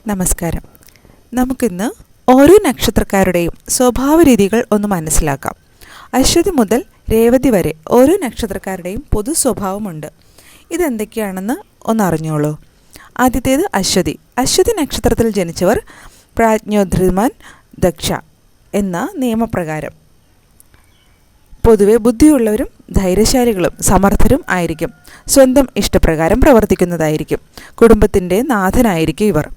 നമസ്കാരം. നമുക്കിന്ന് ഓരോ നക്ഷത്രക്കാരുടെയും സ്വഭാവ രീതികൾ ഒന്ന് മനസ്സിലാക്കാം. അശ്വതി മുതൽ രേവതി വരെ ഓരോ നക്ഷത്രക്കാരുടെയും പൊതു സ്വഭാവമുണ്ട്. ഇതെന്തൊക്കെയാണെന്ന് ഒന്നറിഞ്ഞോളൂ. ആദ്യത്തേത് അശ്വതി. അശ്വതി നക്ഷത്രത്തിൽ ജനിച്ചവർ പ്രാജ്ഞോധൃമാൻ ദക്ഷ എന്ന നിയമപ്രകാരം പൊതുവെ ബുദ്ധിയുള്ളവരും ധൈര്യശാലികളും സമർത്ഥരും ആയിരിക്കും. സ്വന്തം ഇഷ്ടപ്രകാരം പ്രവർത്തിക്കുന്നതായിരിക്കും. കുടുംബത്തിൻ്റെ നാഥനായിരിക്കും ഇവർ.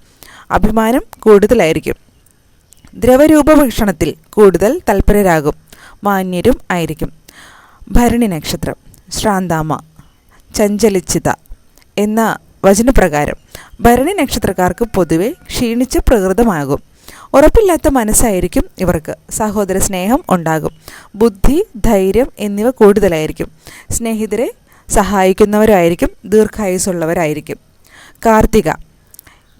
അഭിമാനം കൂടുതലായിരിക്കും. ദ്രവരൂപഭക്ഷണത്തിൽ കൂടുതൽ തൽപരരാകും. മാന്യരും ആയിരിക്കും. ഭരണി നക്ഷത്രം. ശ്രാന്താമ, ചഞ്ചലിച്ചിത എന്ന വചനപ്രകാരം ഭരണി നക്ഷത്രക്കാർക്ക് പൊതുവെ ക്ഷീണിച്ച പ്രകൃതമാകും. ഉറപ്പില്ലാത്ത മനസ്സായിരിക്കും ഇവർക്ക്. സഹോദര സ്നേഹം ഉണ്ടാകും. ബുദ്ധി, ധൈര്യം എന്നിവ കൂടുതലായിരിക്കും. സ്നേഹിതരെ സഹായിക്കുന്നവരായിരിക്കും. ദീർഘായുസുള്ളവരായിരിക്കും. കാർത്തിക.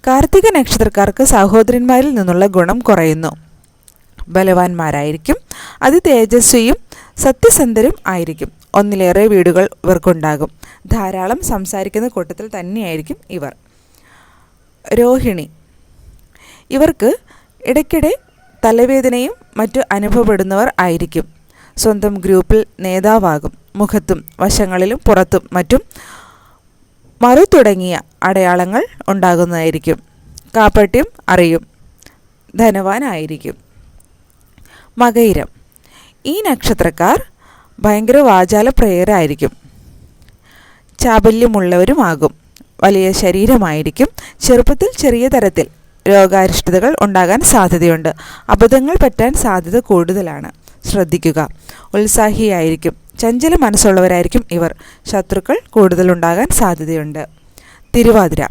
കാർത്തിക നക്ഷത്രക്കാർക്ക് സഹോദരന്മാരിൽ നിന്നുള്ള ഗുണം കുറയുന്നു. ബലവാന്മാരായിരിക്കും. അതിതേജസ്വിയും സത്യസന്ധരും ആയിരിക്കും. ഒന്നിലേറെ വീടുകൾ ഇവർക്കുണ്ടാകും. ധാരാളം സംസാരിക്കുന്ന കൂട്ടത്തിൽ തന്നെയായിരിക്കും ഇവർ. രോഹിണി. ഇവർക്ക് ഇടയ്ക്കിടെ തലവേദനയും മറ്റു അനുഭവപ്പെടുന്നവർ ആയിരിക്കും. സ്വന്തം ഗ്രൂപ്പിൽ നേതാവാകും. മുഖത്തും വശങ്ങളിലും പുറത്തും മറ്റും മറു തുടങ്ങിയ അടയാളങ്ങൾ ഉണ്ടാകുന്നതായിരിക്കും. കാപട്യം അറിയും. ധനവാനായിരിക്കും. മകയിരം. ഈ നക്ഷത്രക്കാർ ഭയങ്കര വാചാലപ്രിയരായിരിക്കും. ചാബല്യമുള്ളവരുമാകും. വലിയ ശരീരമായിരിക്കും. ചെറുപ്പത്തിൽ ചെറിയ തരത്തിൽ രോഗാരിഷ്ടതകൾ ഉണ്ടാകാൻ സാധ്യതയുണ്ട്. അബദ്ധങ്ങൾ പറ്റാൻ സാധ്യത കൂടുതലാണ്. ശ്രദ്ധിക്കുക. ഉത്സാഹിയായിരിക്കും. ചഞ്ചല മനസ്സുള്ളവരായിരിക്കും ഇവർ. ശത്രുക്കൾ കൂടുതലുണ്ടാകാൻ സാധ്യതയുണ്ട്. തിരുവാതിര.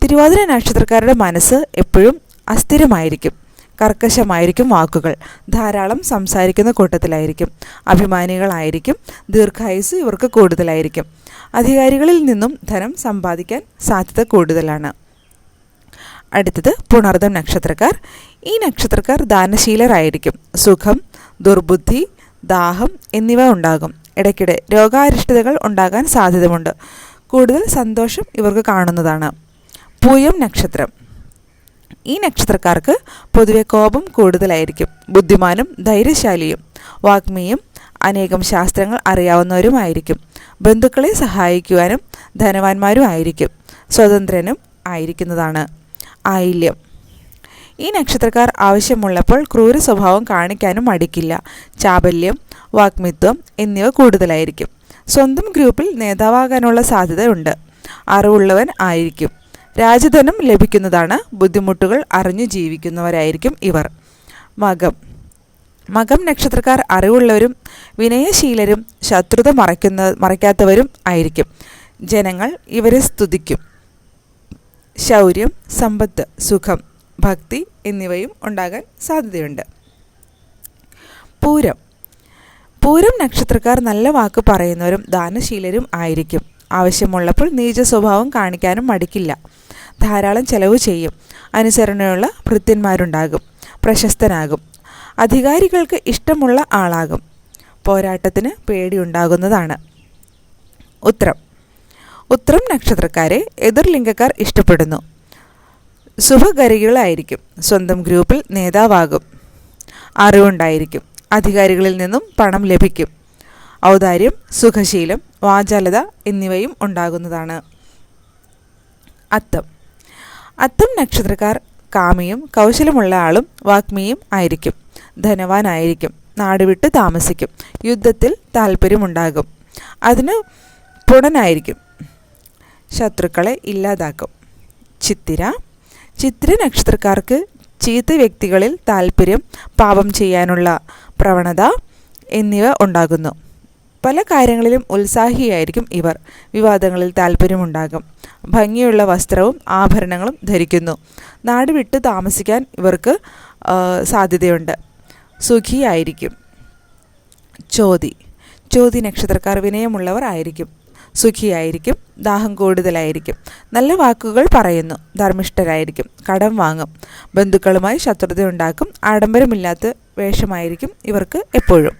തിരുവാതിര നക്ഷത്രക്കാരുടെ മനസ്സ് എപ്പോഴും അസ്ഥിരമായിരിക്കും. കർക്കശമായിരിക്കും വാക്കുകൾ. ധാരാളം സംസാരിക്കുന്ന കൂട്ടത്തിലായിരിക്കും. അഭിമാനികളായിരിക്കും. ദീർഘായുസ് ഇവർക്ക് കൂടുതലായിരിക്കും. അധികാരികളിൽ നിന്നും ധനം സമ്പാദിക്കാൻ സാധ്യത കൂടുതലാണ്. അടുത്തത് പുണർദം നക്ഷത്രക്കാർ. ഈ നക്ഷത്രക്കാർ ദാനശീലരായിരിക്കും. സുഖം, ദുർബുദ്ധി, ദാഹം എന്നിവ ഉണ്ടാകും. ഇടയ്ക്കിടെ രോഗാരിഷ്ടതകൾ ഉണ്ടാകാൻ സാധ്യതയുണ്ട്. കൂടുതൽ സന്തോഷം ഇവർക്ക് കാണുന്നതാണ്. പൂയം നക്ഷത്രം. ഈ നക്ഷത്രക്കാർക്ക് പൊതുവെ കോപം കൂടുതലായിരിക്കും. ബുദ്ധിമാനും ധൈര്യശാലിയും വാഗ്മിയും അനേകം ശാസ്ത്രങ്ങൾ അറിയാവുന്നവരുമായിരിക്കും. ബന്ധുക്കളെ സഹായിക്കുവാനും ധനവാന്മാരും ആയിരിക്കും. സ്വതന്ത്രനും ആയിരിക്കുന്നതാണ്. ആയില്യം. ഈ നക്ഷത്രക്കാർ ആവശ്യമുള്ളപ്പോൾ ക്രൂര സ്വഭാവം കാണിക്കാനും മടിക്കില്ല. ചാബല്യം, വാഗ്മിത്വം എന്നിവ കൂടുതലായിരിക്കും. സ്വന്തം ഗ്രൂപ്പിൽ നേതാവാകാനുള്ള സാധ്യതയുണ്ട്. അറിവുള്ളവൻ ആയിരിക്കും. രാജധനം ലഭിക്കുന്നതാണ്. ബുദ്ധിമുട്ടുകൾ അറിഞ്ഞു ജീവിക്കുന്നവരായിരിക്കും ഇവർ. മകം നക്ഷത്രക്കാർ അറിവുള്ളവരും വിനയശീലരും ശത്രുത മറയ്ക്കാത്തവരും ആയിരിക്കും. ജനങ്ങൾ ഇവരെ സ്തുതിക്കും. ശൗര്യം, സമ്പത്ത്, സുഖം, ഭക്തി എന്നിവയും ഉണ്ടാകാൻ സാധ്യതയുണ്ട്. പൂരം. പൂരം നക്ഷത്രക്കാർ നല്ല വാക്ക് പറയുന്നവരും ദാനശീലരും ആയിരിക്കും. ആവശ്യമുള്ളപ്പോൾ നീച സ്വഭാവം കാണിക്കാനും മടിക്കില്ല. ധാരാളം ചെലവ് ചെയ്യും. അനുസരണയുള്ള ഭൃത്യന്മാരുണ്ടാകും. പ്രശസ്തനാകും. അധികാരികൾക്ക് ഇഷ്ടമുള്ള ആളാകും. പോരാട്ടത്തിന് പേടിയുണ്ടാകുന്നതാണ്. ഉത്രം. ഉത്രം നക്ഷത്രക്കാരെ എതിർലിംഗക്കാർ ഇഷ്ടപ്പെടുന്നു. ശുഭകരികളായിരിക്കും. സ്വന്തം ഗ്രൂപ്പിൽ നേതാവാകും. അറിവുണ്ടായിരിക്കും. അധികാരികളിൽ നിന്നും പണം ലഭിക്കും. ഔദാര്യം, സുഖശീലം, വാചാലത എന്നിവയും ഉണ്ടാകുന്നതാണ്. അത്തം. അത്തം നക്ഷത്രക്കാർ കാമിയും കൗശലമുള്ള ആളും വാഗ്മിയും ആയിരിക്കും. ധനവാനായിരിക്കും. നാടുവിട്ട് താമസിക്കും. യുദ്ധത്തിൽ താല്പര്യമുണ്ടാകും. അതിന് പുണനായിരിക്കും. ശത്രുക്കളെ ഇല്ലാതാക്കും. ചിത്തിര. ചിത്തിര നക്ഷത്രക്കാർക്ക് ചീത്ത വ്യക്തികളിൽ താല്പര്യം, പാപം ചെയ്യാനുള്ള പ്രവണത എന്നിവ ഉണ്ടാകുന്നു. പല കാര്യങ്ങളിലും ഉത്സാഹിയായിരിക്കും ഇവർ. വിവാദങ്ങളിൽ താല്പര്യമുണ്ടാകും. ഭംഗിയുള്ള വസ്ത്രവും ആഭരണങ്ങളും ധരിക്കുന്നു. നാട് വിട്ട് താമസിക്കാൻ ഇവർക്ക് സാധ്യതയുണ്ട്. സുഖിയായിരിക്കും. ചോതി. ചോതി നക്ഷത്രക്കാർ വിനയമുള്ളവർ ആയിരിക്കും. സുഖിയായിരിക്കും. ദാഹം കൂടുതലായിരിക്കും. നല്ല വാക്കുകൾ പറയുന്നു. ധർമ്മിഷ്ഠരായിരിക്കും. കടം വാങ്ങും. ബന്ധുക്കളുമായി ശത്രുതയുണ്ടാക്കും. ആഡംബരമില്ലാത്ത വേഷമായിരിക്കും ഇവർക്ക് എപ്പോഴും.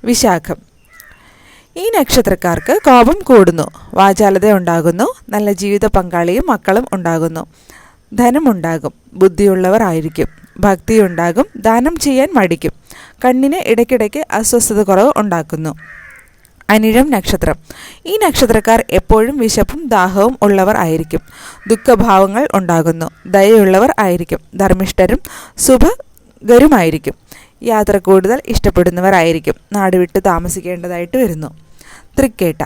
വിശാഖം. ഈ നക്ഷത്രക്കാർക്ക് കോപം കൂടുന്നു. വാചാലത ഉണ്ടാകുന്നു. നല്ല ജീവിത പങ്കാളിയും മക്കളും ഉണ്ടാകുന്നു. ധനമുണ്ടാകും, ബുദ്ധിയുള്ളവർ ആയിരിക്കും, ഭക്തിയുണ്ടാകും, ദാനം ചെയ്യാൻ മടിക്കും, കണ്ണിന് ഇടയ്ക്കിടയ്ക്ക് അസ്വസ്ഥത കുറവ് ഉണ്ടാക്കുന്നു. അനിഴം നക്ഷത്രം. ഈ നക്ഷത്രക്കാർ എപ്പോഴും വിശപ്പും ദാഹവും ഉള്ളവർ ആയിരിക്കും. ദുഃഖഭാവങ്ങൾ ഉണ്ടാകുന്നു. ദയയുള്ളവർ ആയിരിക്കും, ധർമ്മിഷ്ഠരും ശുഭകരുമായിരിക്കും. യാത്ര കൂടുതൽ ഇഷ്ടപ്പെടുന്നവരായിരിക്കും. നാട് വിട്ട് താമസിക്കേണ്ടതായിട്ട് വരുന്നു. തൃക്കേട്ട.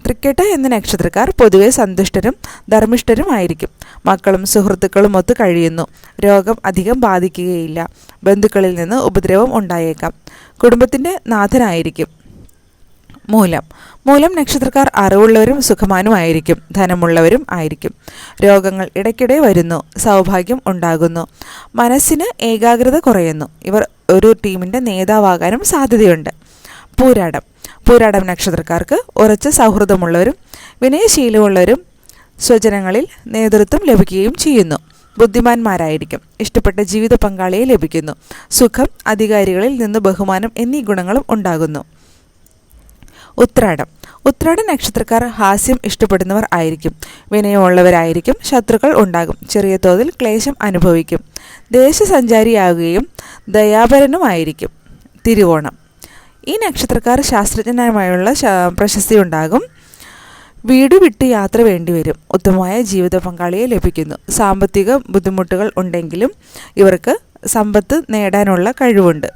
തൃക്കേട്ട എന്ന നക്ഷത്രക്കാർ പൊതുവെ സന്തുഷ്ടരും ധർമ്മിഷ്ഠരും ആയിരിക്കും. മക്കളും സുഹൃത്തുക്കളും ഒത്ത് കഴിയുന്നു. രോഗം അധികം ബാധിക്കുകയില്ല. ബന്ധുക്കളിൽ നിന്ന് ഉപദ്രവം ഉണ്ടായേക്കാം. കുടുംബത്തിൻ്റെ നാഥനായിരിക്കും. മൂലം. മൂലം നക്ഷത്രക്കാർ അറിവുള്ളവരും സുഖമാനുമായിരിക്കും, ധനമുള്ളവരും ആയിരിക്കും. രോഗങ്ങൾ ഇടയ്ക്കിടെ വരുന്നു. സൗഭാഗ്യം ഉണ്ടാകുന്നു. മനസ്സിന് ഏകാഗ്രത കുറയുന്നു. ഇവർ ഒരു ടീമിൻ്റെ നേതാവാകാനും സാധ്യതയുണ്ട്. പൂരാടം. പൂരാടം നക്ഷത്രക്കാർക്ക് ഉറച്ച സൗഹൃദമുള്ളവരും വിനയശീലമുള്ളവരും സ്വജനങ്ങളിൽ നേതൃത്വം ലഭിക്കുകയും ചെയ്യുന്നു. ബുദ്ധിമാന്മാരായിരിക്കും. ഇഷ്ടപ്പെട്ട ജീവിത പങ്കാളിയെ ലഭിക്കുന്നു. സുഖം, അധികാരികളിൽ നിന്ന് ബഹുമാനം എന്നീ ഗുണങ്ങളും ഉണ്ടാകുന്നു. ഉത്രാടം. ഉത്രാട നക്ഷത്രക്കാർ ഹാസ്യം ഇഷ്ടപ്പെടുന്നവർ ആയിരിക്കും. വിനയമുള്ളവരായിരിക്കും. ശത്രുക്കൾ ഉണ്ടാകും. ചെറിയ തോതിൽ ക്ലേശം അനുഭവിക്കും. ദേശസഞ്ചാരിയാകുകയും ദയാപരനുമായിരിക്കും. തിരുവോണം. ഈ നക്ഷത്രക്കാർ ശാസ്ത്രജ്ഞനുമായുള്ള പ്രശസ്തി ഉണ്ടാകും. വീട് വിട്ട് യാത്ര വേണ്ടിവരും. ഉത്തമമായ ജീവിത പങ്കാളിയെ ലഭിക്കുന്നു. സാമ്പത്തിക ബുദ്ധിമുട്ടുകൾ ഉണ്ടെങ്കിലും ഇവർക്ക് സമ്പത്ത് നേടാനുള്ള കഴിവുണ്ട്.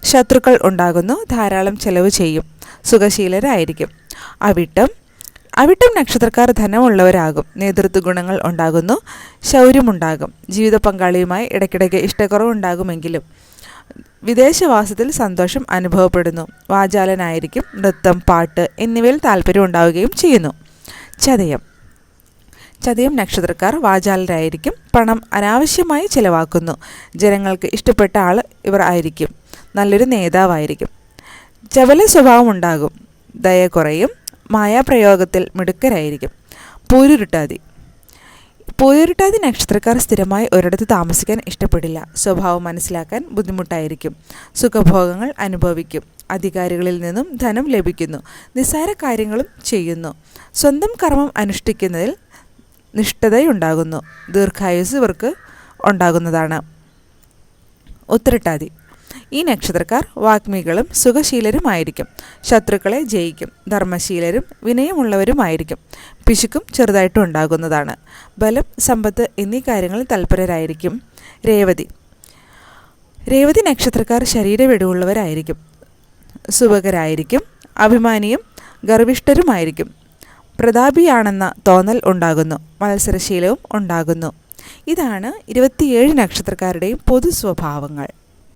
ശത്രുക്കൾ ഉണ്ടാകുന്നു. ധാരാളം ചെലവ് ചെയ്യും. സുഖശീലരായിരിക്കും. അവിട്ടം. അവിട്ടം നക്ഷത്രക്കാർ ധനമുള്ളവരാകും. നേതൃത്വ ഗുണങ്ങൾ ഉണ്ടാകുന്നു. ശൗര്യമുണ്ടാകും. ജീവിത പങ്കാളിയുമായി ഇടയ്ക്കിടയ്ക്ക് ഇഷ്ടക്കുറവുണ്ടാകുമെങ്കിലും വിദേശവാസത്തിൽ സന്തോഷം അനുഭവപ്പെടുന്നു. വാചാലനായിരിക്കും. നൃത്തം, പാട്ട് എന്നിവയിൽ താല്പര്യം ഉണ്ടാവുകയും ചെയ്യുന്നു. ചതയം. ചതയം നക്ഷത്രക്കാർ വാചാലരായിരിക്കും. പണം അനാവശ്യമായി ചിലവാക്കുന്നു. ജനങ്ങൾക്ക് ഇഷ്ടപ്പെട്ട ആൾ ഇവർ ആയിരിക്കും. നല്ലൊരു നേതാവായിരിക്കും. ചപല സ്വഭാവമുണ്ടാകും. ദയ കുറയും. മായാപ്രയോഗത്തിൽ മിടുക്കരായിരിക്കും. പൂരുരുട്ടാതി. പൂരുരുട്ടാതി നക്ഷത്രക്കാർ സ്ഥിരമായി ഒരിടത്ത് താമസിക്കാൻ ഇഷ്ടപ്പെടില്ല. സ്വഭാവം മനസ്സിലാക്കാൻ ബുദ്ധിമുട്ടായിരിക്കും. സുഖഭോഗങ്ങൾ അനുഭവിക്കും. അധികാരികളിൽ നിന്നും ധനം ലഭിക്കുന്നു. നിസ്സാര കാര്യങ്ങളും ചെയ്യുന്നു. സ്വന്തം കർമ്മം അനുഷ്ഠിക്കുന്നതിൽ നിഷ്ഠതയുണ്ടാകുന്നു. ദീർഘായുസ് ഇവർക്ക് ഉണ്ടാകുന്നതാണ്. ഉത്രട്ടാതി. ഈ നക്ഷത്രക്കാർ വാഗ്മികളും സുഖശീലരുമായിരിക്കും. ശത്രുക്കളെ ജയിക്കും. ധർമ്മശീലരും വിനയമുള്ളവരുമായിരിക്കും. പിശുക്കും ചെറുതായിട്ടും ഉണ്ടാകുന്നതാണ്. ബലം, സമ്പത്ത് എന്നീ കാര്യങ്ങളിൽ തൽപരരായിരിക്കും. രേവതി. രേവതി നക്ഷത്രക്കാർ ശരീരവെടിവുള്ളവരായിരിക്കും. സുഭകരായിരിക്കും. അഭിമാനിയും ഗർവിഷ്ഠരുമായിരിക്കും. പ്രതാപിയാണെന്ന തോന്നൽ ഉണ്ടാകുന്നു. മത്സരശീലവും ഉണ്ടാകുന്നു. ഇതാണ് 27 നക്ഷത്രക്കാരുടെയും പൊതു സ്വഭാവങ്ങൾ.